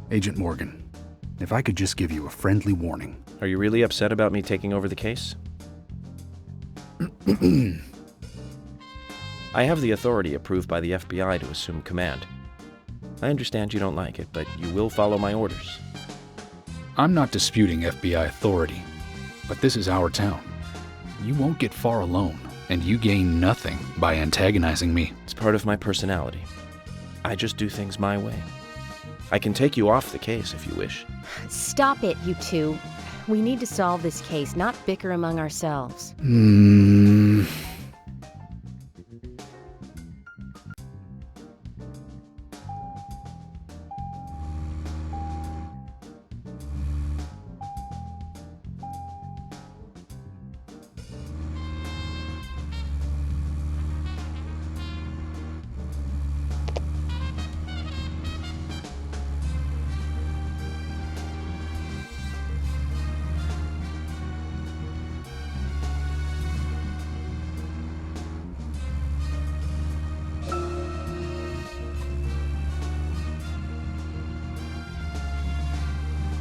Agent Morgan, if I could just give you a friendly warning. Are you really upset about me taking over the case? I have the authority approved by the FBI to assume command. I understand you don't like it, but you will follow my orders. I'm not disputing FBI authority, but this is our town. You won't get far alone, and you gain nothing by antagonizing me. It's part of my personality. I just do things my way. I can take you off the case if you wish. Stop it, you two. We need to solve this case, not bicker among ourselves.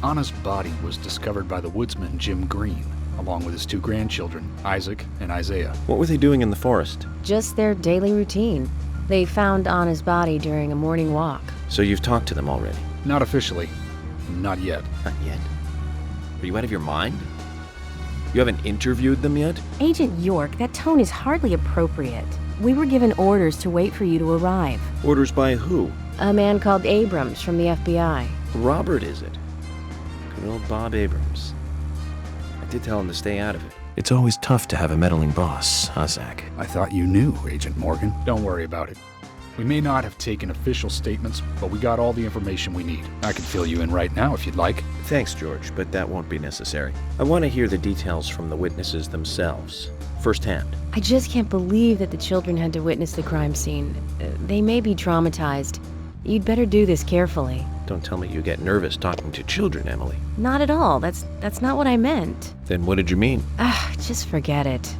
Anna's body was discovered by the woodsman Jim Green, along with his 2 grandchildren, Isaac and Isaiah. What were they doing in the forest? Just their daily routine. They found Anna's body during a morning walk. So you've talked to them already? Not officially. Not yet. Not yet. Are you out of your mind? You haven't interviewed them yet? Agent York, that tone is hardly appropriate. We were given orders to wait for you to arrive. Orders by who? A man called Abrams from the FBI. Robert, is it? Good old Bob Abrams. I did tell him to stay out of it. It's always tough to have a meddling boss, huh, Zach? I thought you knew, Agent Morgan. Don't worry about it. We may not have taken official statements, but we got all the information we need. I can fill you in right now if you'd like. Thanks, George, but that won't be necessary. I want to hear the details from the witnesses themselves, firsthand. I just can't believe that the children had to witness the crime scene. They may be traumatized. You'd better do this carefully. Don't tell me you get nervous talking to children, Emily. Not at all. That's not what I meant. Then what did you mean? Just forget it.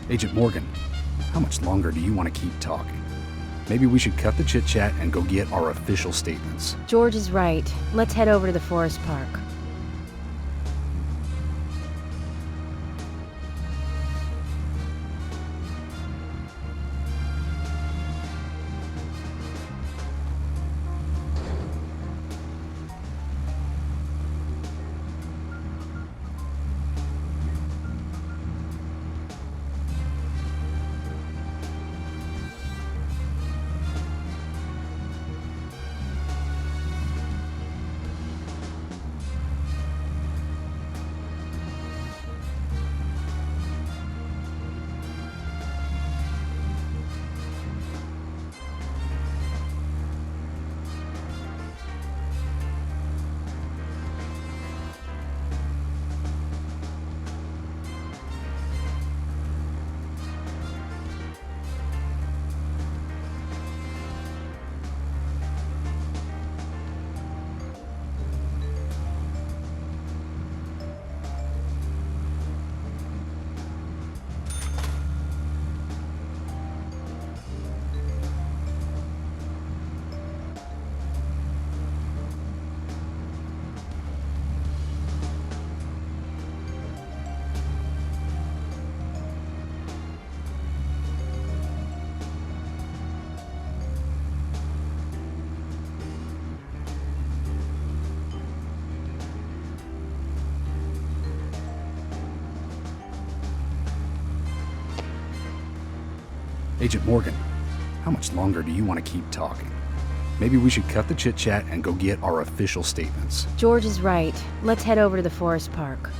Agent Morgan, how much longer do you want to keep talking? Maybe we should cut the chit-chat and go get our official statements. George is right. Let's head over to the forest park. Agent Morgan, how much longer do you want to keep talking? Maybe we should cut the chit-chat and go get our official statements. George is right. Let's head over to the forest park.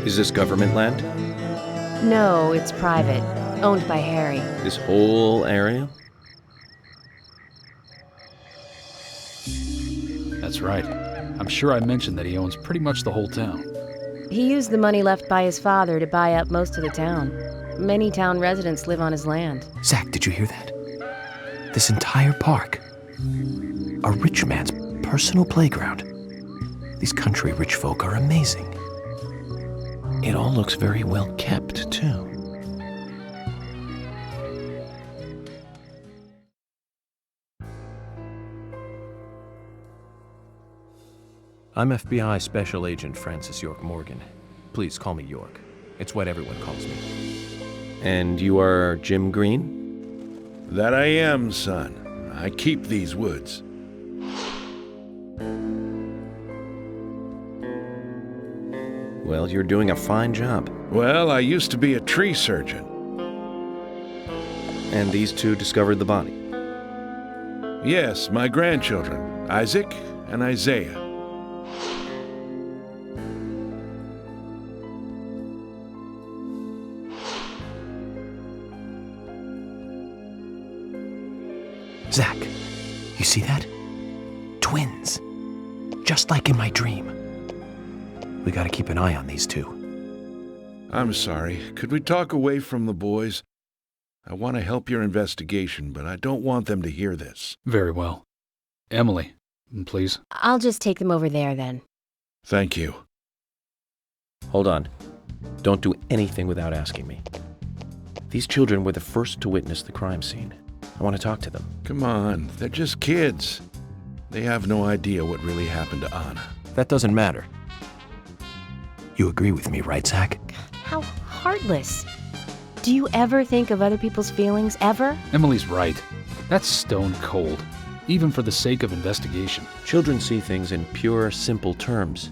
Is this government land? No, it's private. Owned by Harry. This whole area? That's right. I'm sure I mentioned that he owns pretty much the whole town. He used the money left by his father to buy up most of the town. Many town residents live on his land. Zach, did you hear that? This entire park. A rich man's personal playground. These country rich folk are amazing. It all looks very well kept, too. I'm FBI Special Agent Francis York Morgan. Please call me York. It's what everyone calls me. And you are Jim Green? That I am, son. I keep these woods. Well, you're doing a fine job. Well, I used to be a tree surgeon. And these two discovered the body? Yes, my grandchildren, Isaac and Isaiah. Zach, you see that? Twins. Just like in my dream. We gotta keep an eye on these two. I'm sorry. Could we talk away from the boys? I want to help your investigation, but I don't want them to hear this. Very well. Emily, please. I'll just take them over there then. Thank you. Hold on. Don't do anything without asking me. These children were the first to witness the crime scene. I want to talk to them. Come on, they're just kids. They have no idea what really happened to Anna. That doesn't matter. You agree with me, right, Zach? How heartless. Do you ever think of other people's feelings, ever? Emily's right. That's stone cold, even for the sake of investigation. Children see things in pure, simple terms.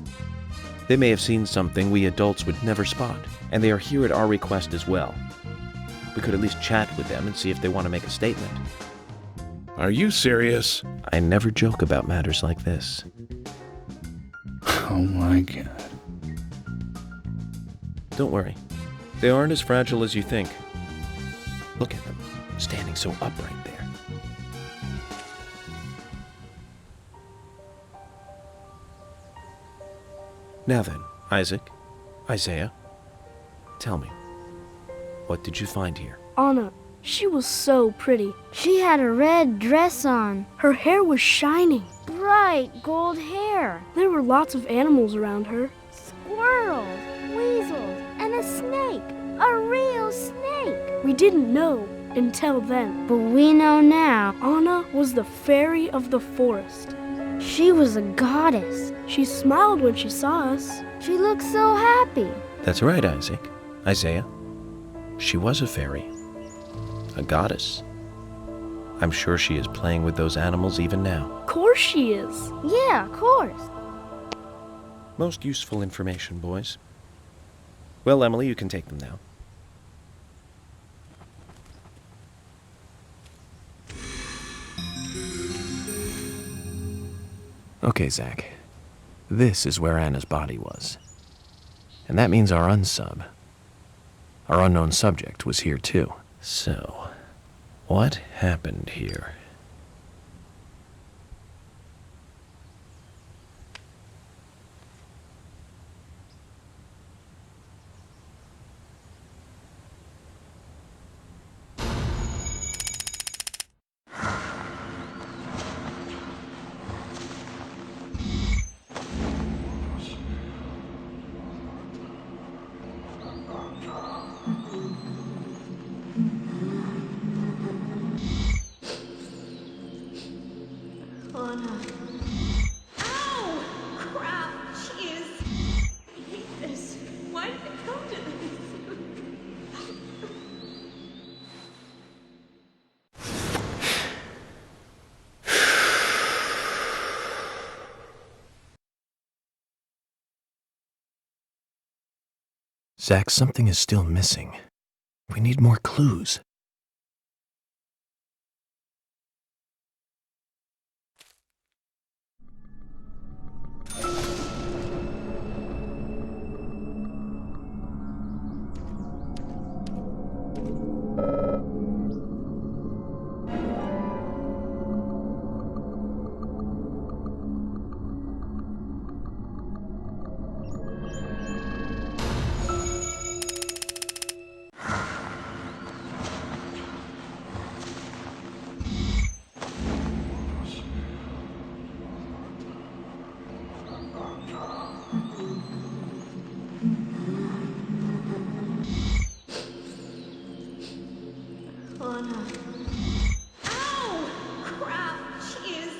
They may have seen something we adults would never spot, and they are here at our request as well. We could at least chat with them and see if they want to make a statement. Are you serious? I never joke about matters like this. Oh my God. Don't worry. They aren't as fragile as you think. Look at them, standing so upright there. Now then, Isaac, Isaiah, tell me, what did you find here? Anna, she was so pretty. She had a red dress on. Her hair was shining. Bright gold hair. There were lots of animals around her. Squirrels, weasels, and a snake. A real snake. We didn't know until then. But we know now. Anna was the fairy of the forest. She was a goddess. She smiled when she saw us. She looked so happy. That's right, Isaiah. She was a fairy. A goddess. I'm sure she is playing with those animals even now. Of course she is. Yeah, of course. Most useful information, boys. Well, Emily, you can take them now. Okay, Zach. This is where Anna's body was. And that means our unsub, our unknown subject, was here too. So, what happened here? Ow! Crap! Jeez! I hate this. Why did it come to Zach, something is still missing. We need more clues. Ow! Crap! Jeez!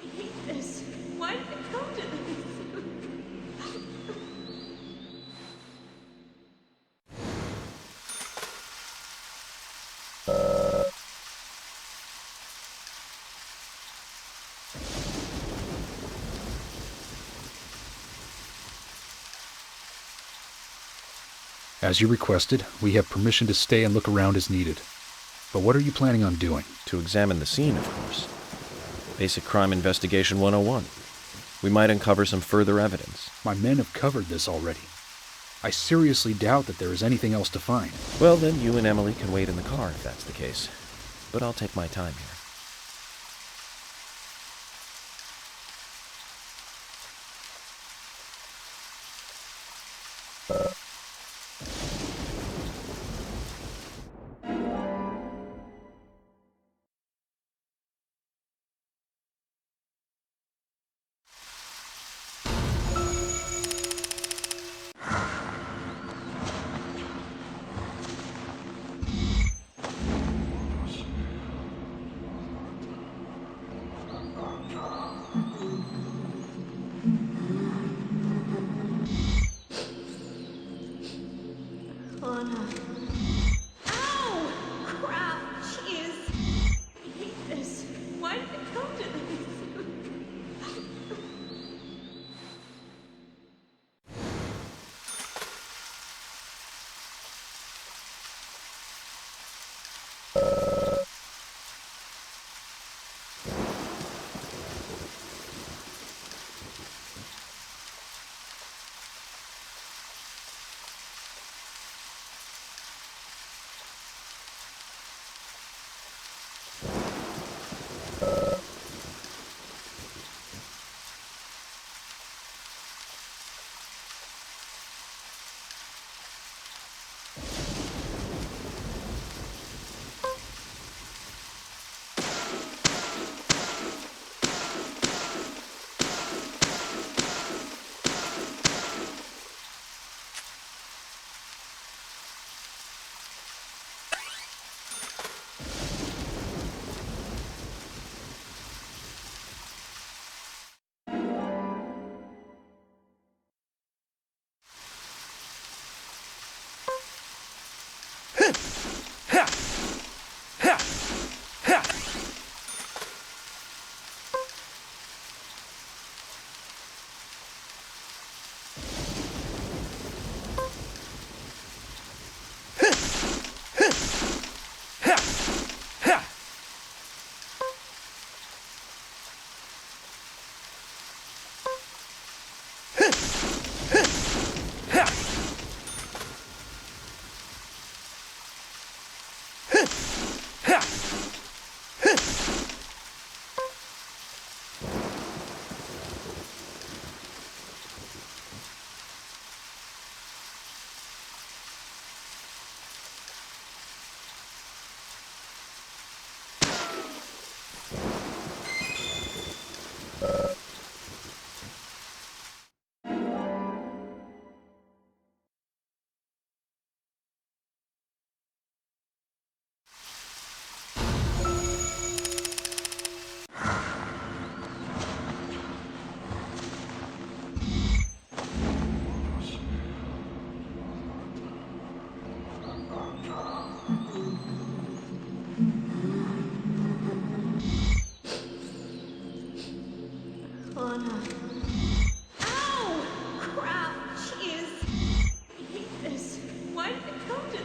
I hate this. Why did it come to this? As you requested, we have permission to stay and look around as needed. But what are you planning on doing? To examine the scene, of course. Basic Crime Investigation 101. We might uncover some further evidence. My men have covered this already. I seriously doubt that there is anything else to find. Well, then you and Emily can wait in the car if that's the case. But I'll take my time here. Ow! Crap! Jeez! I hate this. Why did it come to this? Anna. Ow! Crap! Jeez! I hate this. Why did it come to this?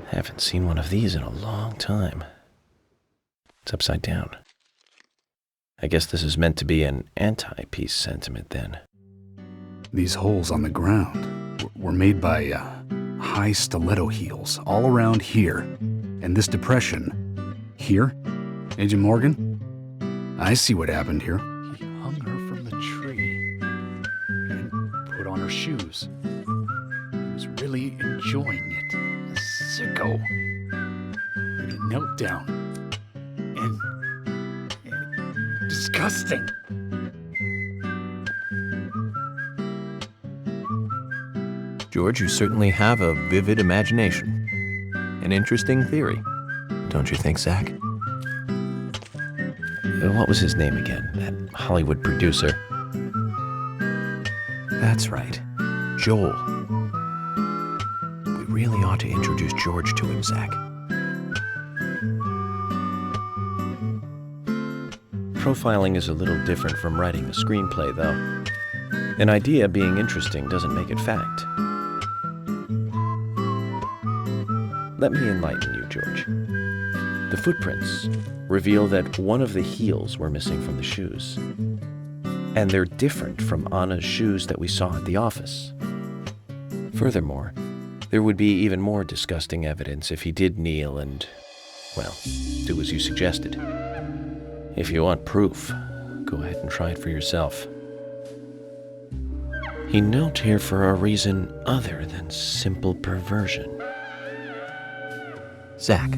Haven't seen one of these in a long time. It's upside down. I guess this is meant to be an anti-peace sentiment then. These holes on the ground were made by high stiletto heels all around here. And this depression here, Agent Morgan, I see what happened here. He hung her from the tree and put on her shoes. He was really enjoying it. A sicko. And he knelt down and disgusting. George, you certainly have a vivid imagination. An interesting theory. Don't you think, Zach? What was his name again? That Hollywood producer. That's right. Joel. We really ought to introduce George to him, Zach. Profiling is a little different from writing a screenplay, though. An idea being interesting doesn't make it fact. Let me enlighten you, George. The footprints reveal that one of the heels were missing from the shoes. And they're different from Anna's shoes that we saw at the office. Furthermore, there would be even more disgusting evidence if he did kneel and, well, do as you suggested. If you want proof, go ahead and try it for yourself. He knelt here for a reason other than simple perversion. Zach,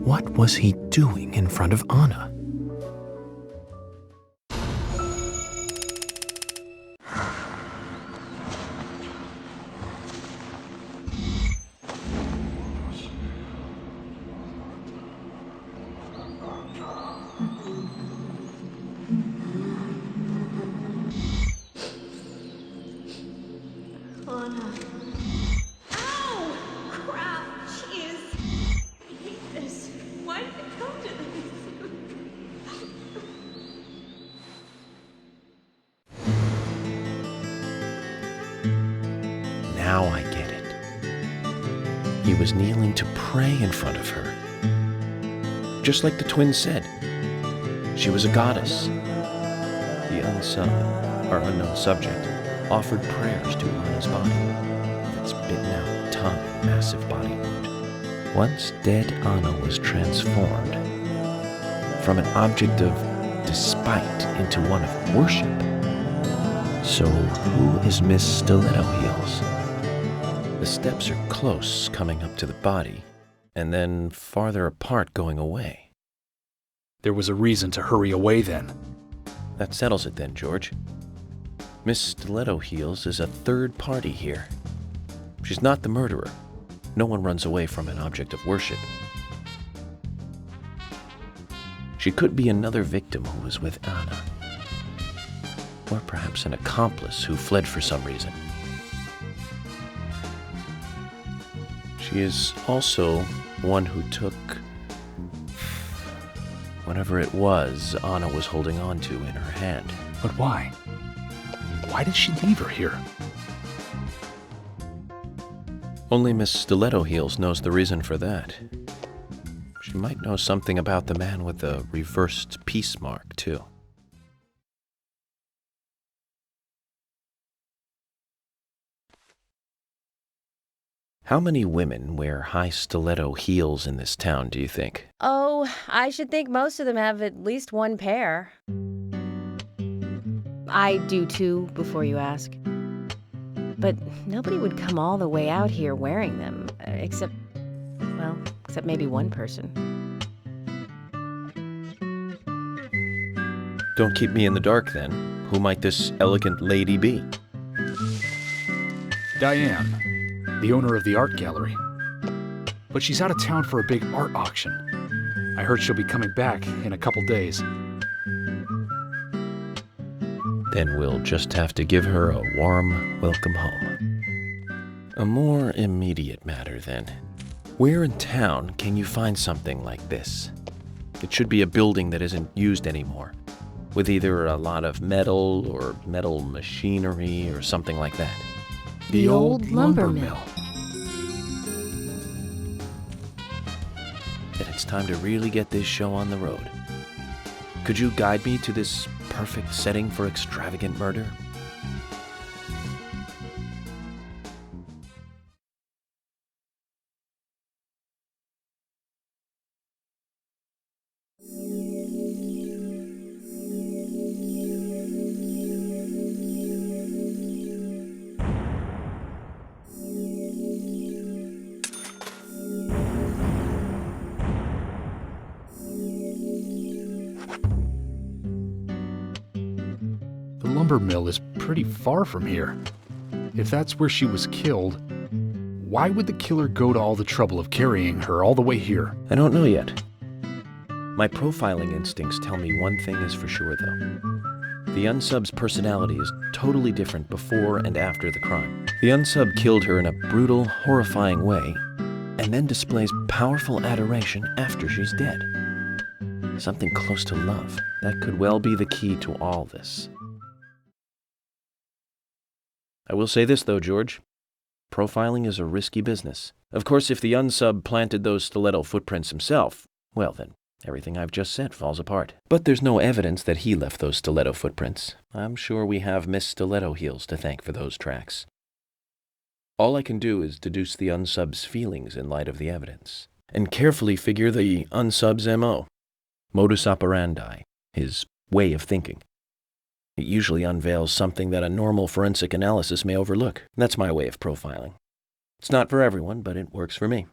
what was he doing in front of Anna? Anna. Ow! Crap! Jeez! I hate this. Why did it come to this? Now I get it. He was kneeling to pray in front of her. Just like the twins said. She was a goddess. The unknown subject offered prayers to Anna's body. Its bitten out tongue and massive body wound. Once dead Anna was transformed from an object of despite into one of worship. So who is Miss Stiletto Heels? The steps are close coming up to the body, and then farther apart going away. There was a reason to hurry away then. That settles it then, George. Miss Stiletto Heels is a third party here. She's not the murderer. No one runs away from an object of worship. She could be another victim who was with Anna. Or perhaps an accomplice who fled for some reason. She is also one who took whatever it was Anna was holding on to in her hand. But why? Why did she leave her here? Only Miss Stiletto Heels knows the reason for that. She might know something about the man with the reversed peace mark, too. How many women wear high stiletto heels in this town, do you think? Oh, I should think most of them have at least one pair. I do too, before you ask. But nobody would come all the way out here wearing them, except maybe one person. Don't keep me in the dark, then. Who might this elegant lady be? Diane, the owner of the art gallery. But she's out of town for a big art auction. I heard she'll be coming back in a couple days. Then we'll just have to give her a warm welcome home. A more immediate matter, then. Where in town can you find something like this? It should be a building that isn't used anymore, with either a lot of metal or metal machinery or something like that. The old lumber mill. Then it's time to really get this show on the road. Could you guide me to this perfect setting for extravagant murder? lumber mill is pretty far from here. If that's where she was killed, why would the killer go to all the trouble of carrying her all the way here? I don't know yet. My profiling instincts tell me one thing is for sure, though. The unsub's personality is totally different before and after the crime. The unsub killed her in a brutal, horrifying way, and then displays powerful adoration after she's dead. Something close to love. That could well be the key to all this. I will say this, though, George. Profiling is a risky business. Of course, if the unsub planted those stiletto footprints himself, well then, everything I've just said falls apart. But there's no evidence that he left those stiletto footprints. I'm sure we have Miss Stiletto Heels to thank for those tracks. All I can do is deduce the unsub's feelings in light of the evidence, and carefully figure the unsub's MO, modus operandi, his way of thinking. It usually unveils something that a normal forensic analysis may overlook. That's my way of profiling. It's not for everyone, but it works for me.